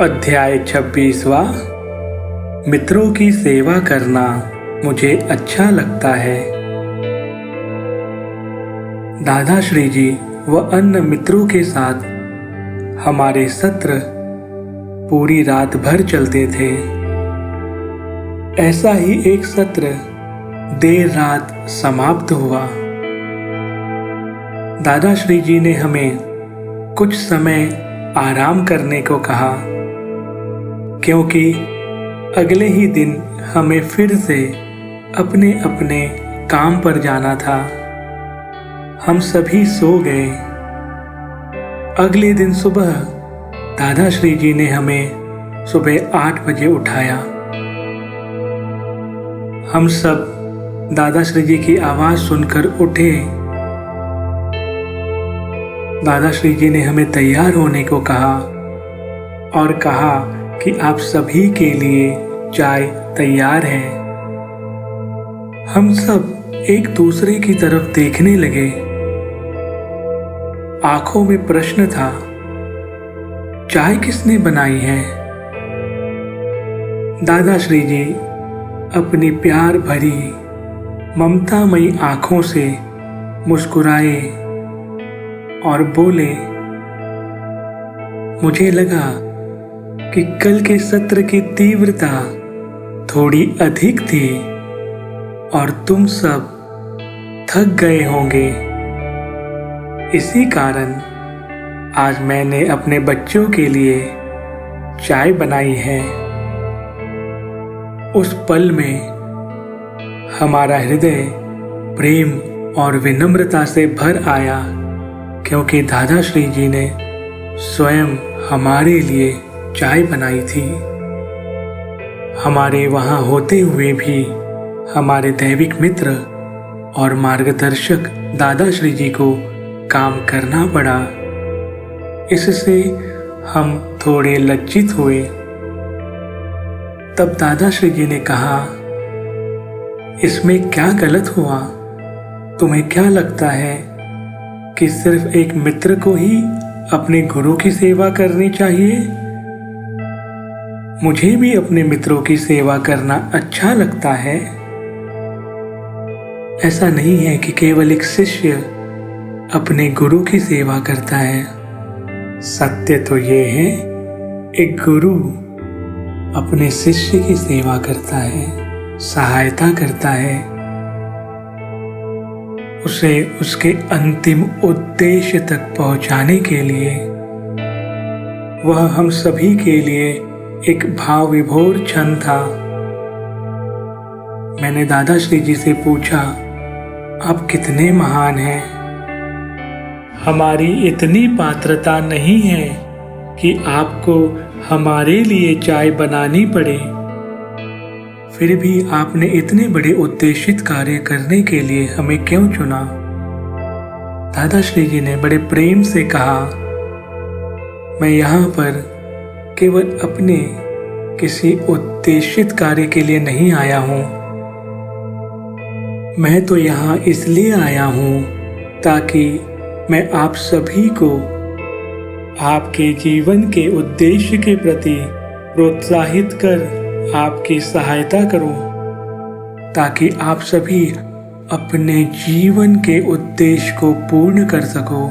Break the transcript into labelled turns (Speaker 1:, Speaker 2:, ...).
Speaker 1: अध्याय 26वां। मित्रों की सेवा करना मुझे अच्छा लगता है। दादा श्री जी व अन्य मित्रों के साथ हमारे सत्र पूरी रात भर चलते थे। ऐसा ही एक सत्र देर रात समाप्त हुआ। दादा श्री जी ने हमें कुछ समय आराम करने को कहा, क्योंकि अगले ही दिन हमें फिर से अपने अपने काम पर जाना था। हम सभी सो गए। अगले दिन सुबह दादा श्री जी ने हमें सुबह 8 बजे उठाया। हम सब दादा श्री जी की आवाज सुनकर उठे। दादा श्री जी ने हमें तैयार होने को कहा और कहा कि आप सभी के लिए चाय तैयार है। हम सब एक दूसरे की तरफ देखने लगे। आंखों में प्रश्न था, चाय किसने बनाई है? दादा श्री जी अपनी प्यार भरी ममतामयी आंखों से मुस्कुराए और बोले, मुझे लगा कि कल के सत्र की तीव्रता थोड़ी अधिक थी और तुम सब थक गए होंगे। इसी कारण आज मैंने अपने बच्चों के लिए चाय बनाई है। उस पल में हमारा हृदय प्रेम और विनम्रता से भर आया, क्योंकि दादा श्री जी ने स्वयं हमारे लिए चाय बनाई थी। हमारे वहां होते हुए भी हमारे दैविक मित्र और मार्गदर्शक दादा श्री जी को काम करना पड़ा। इससे हम थोड़े लज्जित हुए। तब दादा श्री जी ने कहा, इसमें क्या गलत हुआ? तुम्हें क्या लगता है कि सिर्फ एक मित्र को ही अपने गुरु की सेवा करनी चाहिए? मुझे भी अपने मित्रों की सेवा करना अच्छा लगता है। ऐसा नहीं है कि केवल एक शिष्य अपने गुरु की सेवा करता है। सत्य तो ये है, एक गुरु अपने शिष्य की सेवा करता है, सहायता करता है, उसे उसके अंतिम उद्देश्य तक पहुंचाने के लिए। वह हम सभी के लिए एक भाव विभोर क्षण था। मैंने दादा श्री जी से पूछा, आप कितने महान हैं? हमारी इतनी पात्रता नहीं है कि आपको हमारे लिए चाय बनानी पड़े। फिर भी आपने इतने बड़े उद्देशित कार्य करने के लिए हमें क्यों चुना? दादा श्री जी ने बड़े प्रेम से कहा, मैं यहाँ पर केवल अपने किसी उद्देशित कार्य के लिए नहीं आया हूँ। मैं तो यहाँ इसलिए आया हूँ ताकि मैं आप सभी को आपके जीवन के उद्देश्य के प्रति प्रोत्साहित कर आपकी सहायता करूं, ताकि आप सभी अपने जीवन के उद्देश्य को पूर्ण कर सको।